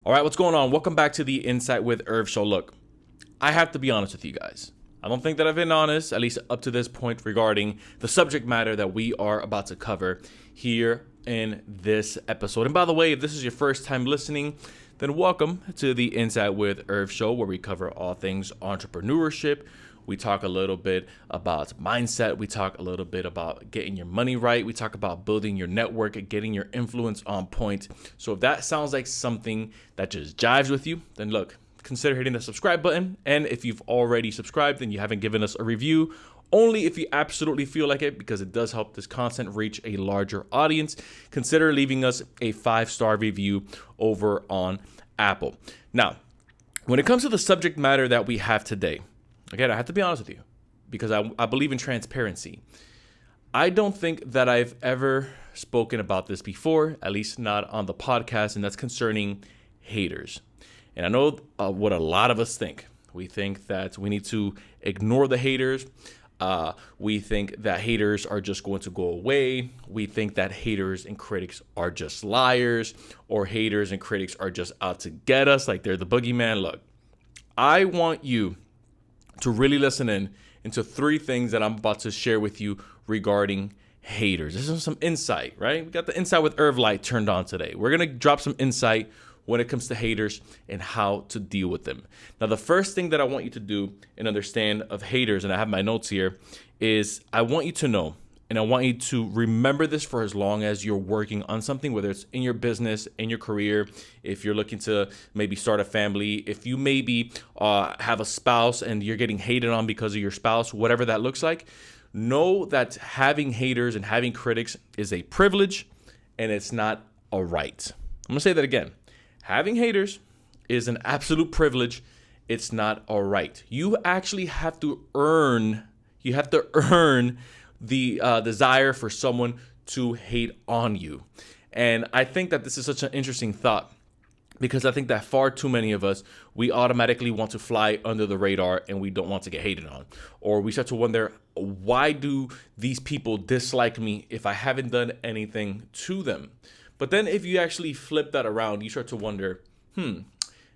All right, what's going on? Welcome back to the Insight with Irv show. Look, I have to be honest with you guys. I don't think that I've been honest, at least up to this point, regarding the subject matter that we are about to cover here in this episode. And by the way, if this is your first time listening, then welcome to the Insight with Irv show, where we cover all things entrepreneurship. We talk a little bit about mindset. We talk a little bit about getting your money right. We talk about building your network and getting your influence on point. So if that sounds like something that just jives with you, then look, consider hitting the subscribe button. And if you've already subscribed and you haven't given us a review, only if you absolutely feel like it, because it does help this content reach a larger audience, consider leaving us a 5-star review over on Apple. Now, when it comes to the subject matter that we have today, again, I have to be honest with you, because I believe in transparency. I don't think that I've ever spoken about this before, at least not on the podcast, and that's concerning haters. And I know what a lot of us think. We think that we need to ignore the haters. We think that haters are just going to go away. We think that haters and critics are just liars, or haters and critics are just out to get us, like they're the boogeyman. Look, I want you to really listen into 3 things that I'm about to share with you regarding haters. This is some insight, right? We got the Insight with Irv light turned on today. We're going to drop some insight when it comes to haters and how to deal with them. Now, the first thing that I want you to do and understand of haters, and I have my notes here, is I want you to know, and I want you to remember this for as long as you're working on something, whether it's in your business, in your career, if you're looking to maybe start a family, if you maybe have a spouse and you're getting hated on because of your spouse, whatever that looks like, know that having haters and having critics is a privilege and it's not a right. I'm going to say that again. Having haters is an absolute privilege. It's not a right. You actually have to earn the desire for someone to hate on you. And I think that this is such an interesting thought, because I think that far too many of us, we automatically want to fly under the radar and we don't want to get hated on. Or we start to wonder, why do these people dislike me if I haven't done anything to them? But then if you actually flip that around, you start to wonder,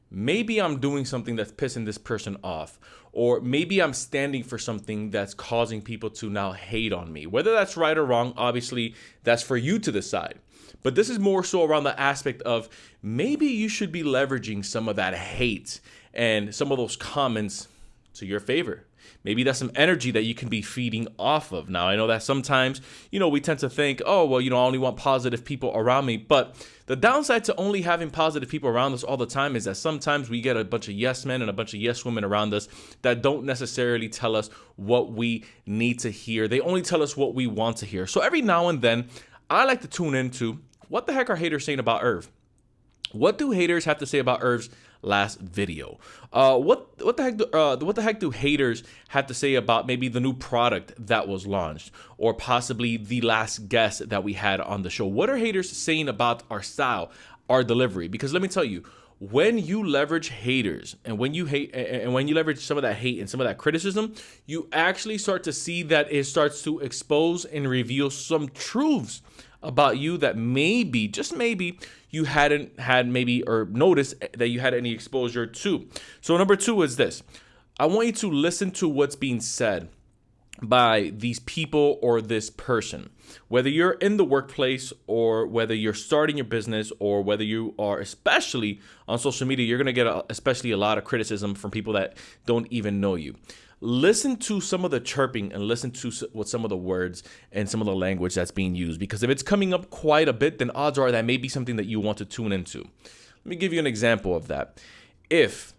maybe I'm doing something that's pissing this person off, or maybe I'm standing for something that's causing people to now hate on me. Whether that's right or wrong, obviously that's for you to decide. But this is more so around the aspect of maybe you should be leveraging some of that hate and some of those comments to your favor. Maybe that's some energy that you can be feeding off of. Now, I know that sometimes, we tend to think, oh, well, I only want positive people around me. But the downside to only having positive people around us all the time is that sometimes we get a bunch of yes men and a bunch of yes women around us that don't necessarily tell us what we need to hear. They only tell us what we want to hear. So every now and then, I like to tune into, what the heck are haters saying about Irv? What do haters have to say about Irv's last video? What the heck do haters have to say about maybe the new product that was launched, or possibly the last guest that we had on the show? What are haters saying about our style, our delivery? Because let me tell you, when you leverage haters and when you leverage some of that hate and some of that criticism, you actually start to see that it starts to expose and reveal some truths about you that maybe, just maybe, you hadn't had maybe or noticed that you had any exposure to. So number 2 is this. I want you to listen to what's being said by these people or this person. Whether you're in the workplace, or whether you're starting your business, or whether you are especially on social media, you're going to get especially a lot of criticism from people that don't even know you. Listen to some of the chirping and listen to what some of the words and some of the language that's being used, because if it's coming up quite a bit, then odds are that may be something that you want to tune into. Let me give you an example of that. If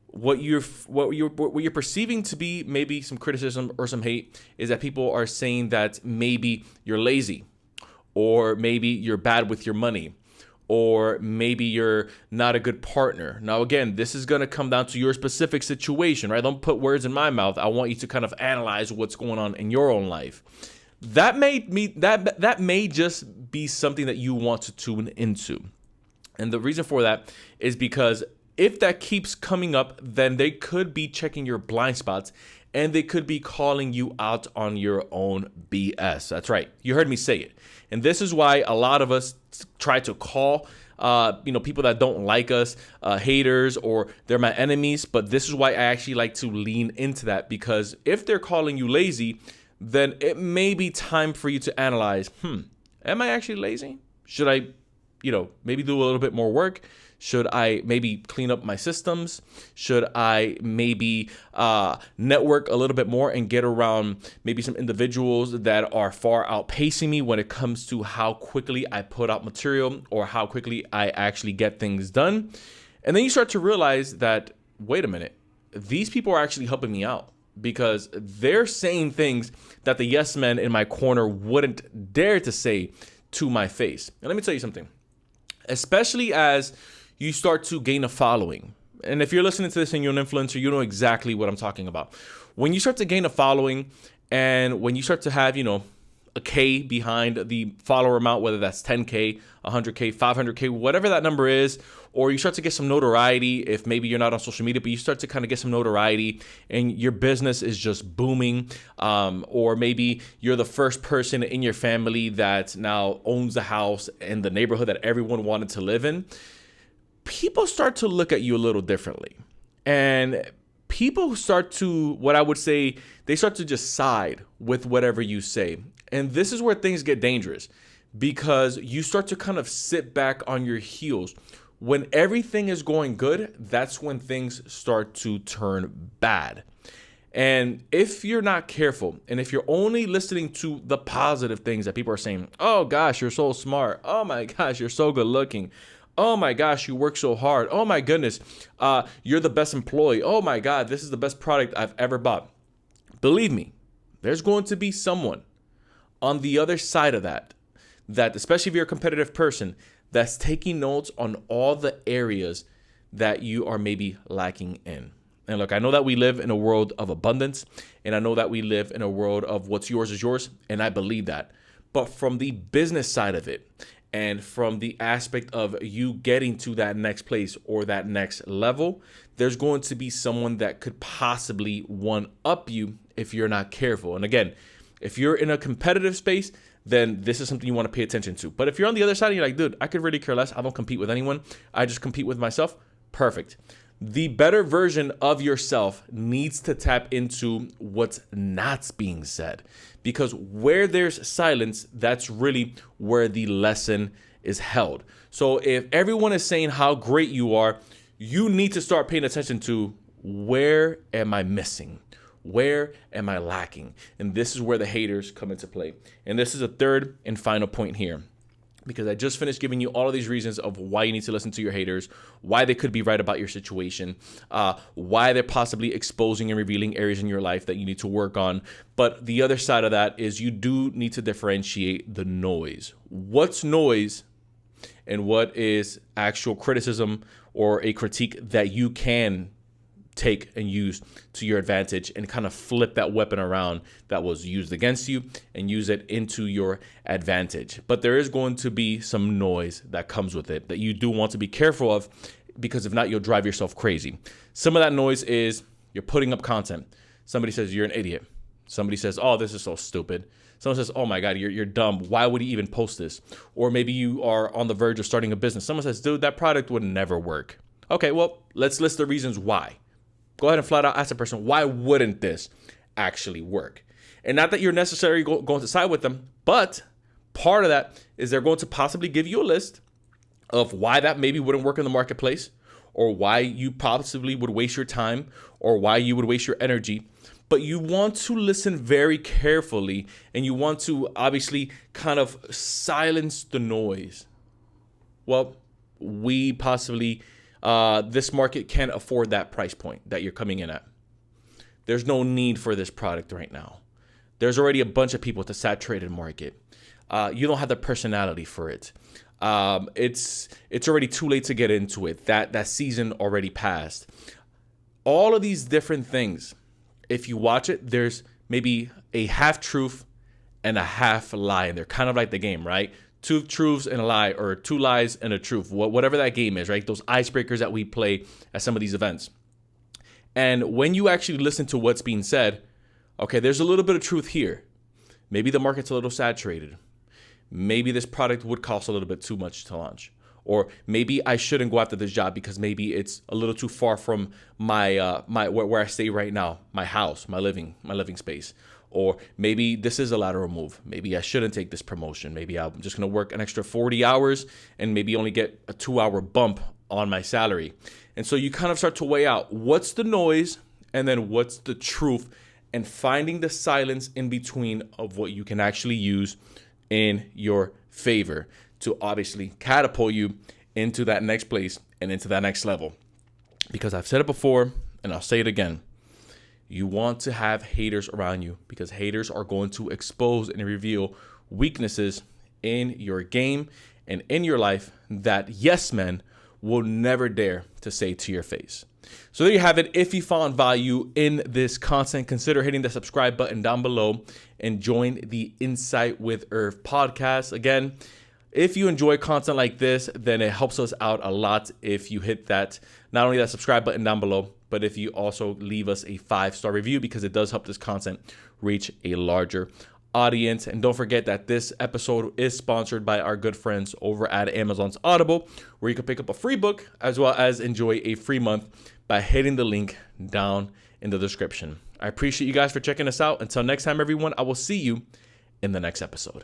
what you're perceiving to be maybe some criticism or some hate is that people are saying that maybe you're lazy, or maybe you're bad with your money, or maybe you're not a good partner. Now, again, this is going to come down to your specific situation, right? Don't put words in my mouth. I want you to kind of analyze what's going on in your own life. That may just be something that you want to tune into. And the reason for that is because if that keeps coming up, then they could be checking your blind spots, and they could be calling you out on your own BS. That's right. You heard me say it. And this is why a lot of us try to call people that don't like us, haters, or they're my enemies. But this is why I actually like to lean into that, because if they're calling you lazy, then it may be time for you to analyze, am I actually lazy? Should I, maybe do a little bit more work? Should I maybe clean up my systems? Should I maybe network a little bit more and get around maybe some individuals that are far outpacing me when it comes to how quickly I put out material or how quickly I actually get things done? And then you start to realize that, wait a minute, these people are actually helping me out, because they're saying things that the yes men in my corner wouldn't dare to say to my face. And let me tell you something, especially as you start to gain a following. And if you're listening to this and you're an influencer, you know exactly what I'm talking about. When you start to gain a following, and when you start to have, a K behind the follower amount, whether that's 10K, 100K, 500K, whatever that number is, or you start to get some notoriety, if maybe you're not on social media, but you start to kind of get some notoriety and your business is just booming, or maybe you're the first person in your family that now owns the house in the neighborhood that everyone wanted to live in, people start to look at you a little differently. And people start to, what I would say, they start to just side with whatever you say. And this is where things get dangerous, because you start to kind of sit back on your heels. When everything is going good, that's when things start to turn bad. And if you're not careful, and if you're only listening to the positive things that people are saying, oh gosh, you're so smart. Oh my gosh, you're so good looking. Oh my gosh, you work so hard. Oh my goodness, you're the best employee. Oh my God, this is the best product I've ever bought. Believe me, there's going to be someone on the other side of that, especially if you're a competitive person, that's taking notes on all the areas that you are maybe lacking in. And look, I know that we live in a world of abundance, and I know that we live in a world of what's yours is yours, and I believe that. But from the business side of it, and from the aspect of you getting to that next place or that next level, there's going to be someone that could possibly one-up you if you're not careful. And again, if you're in a competitive space, then this is something you want to pay attention to. But if you're on the other side and you're like, dude, I could really care less. I don't compete with anyone. I just compete with myself. Perfect. The better version of yourself needs to tap into what's not being said, because where there's silence, that's really where the lesson is held. So if everyone is saying how great you are, you need to start paying attention to, where am I missing? Where am I lacking? And this is where the haters come into play. And this is a third and final point here, because I just finished giving you all of these reasons of why you need to listen to your haters, why they could be right about your situation, why they're possibly exposing and revealing areas in your life that you need to work on. But the other side of that is you do need to differentiate the noise. What's noise and what is actual criticism or a critique that you can take and use to your advantage, and kind of flip that weapon around that was used against you and use it into your advantage. But there is going to be some noise that comes with it that you do want to be careful of, because if not, you'll drive yourself crazy. Some of that noise is you're putting up content. Somebody says you're an idiot. Somebody says, oh, this is so stupid. Someone says, oh my God, you're dumb. Why would he even post this? Or maybe you are on the verge of starting a business. Someone says, dude, that product would never work. Okay, well, let's list the reasons why. Go ahead and flat out ask the person, why wouldn't this actually work? And not that you're necessarily going to side with them, but part of that is they're going to possibly give you a list of why that maybe wouldn't work in the marketplace, or why you possibly would waste your time, or why you would waste your energy. But you want to listen very carefully, and you want to obviously kind of silence the noise. Well, we possibly... this market can't afford that price point that you're coming in at. There's no need for this product right now. There's already a bunch of people with a saturated market. You don't have the personality for it. It's already too late to get into it. That season already passed. All of these different things, if you watch it, there's maybe a half truth and a half lie. And they're kind of like the game, right? Two truths and a lie, or two lies and a truth, whatever that game is, right? Those icebreakers that we play at some of these events. And when you actually listen to what's being said, okay, there's a little bit of truth here. Maybe the market's a little saturated. Maybe this product would cost a little bit too much to launch. Or maybe I shouldn't go after this job because maybe it's a little too far from my where I stay right now, my house, my living space. Or maybe this is a lateral move. Maybe I shouldn't take this promotion. Maybe I'm just going to work an extra 40 hours and maybe only get a 2-hour bump on my salary. And so you kind of start to weigh out what's the noise and then what's the truth, and finding the silence in between of what you can actually use in your favor to obviously catapult you into that next place and into that next level. Because I've said it before and I'll say it again. You want to have haters around you because haters are going to expose and reveal weaknesses in your game and in your life that yes men will never dare to say to your face. So there you have it. If you found value in this content, consider hitting the subscribe button down below and join the Insight with Irv podcast. Again, if you enjoy content like this, then it helps us out a lot if you hit that, not only that subscribe button down below, but if you also leave us a 5-star review, because it does help this content reach a larger audience. And don't forget that this episode is sponsored by our good friends over at Amazon's Audible, where you can pick up a free book as well as enjoy a free month by hitting the link down in the description. I appreciate you guys for checking us out. Until next time, everyone, I will see you in the next episode.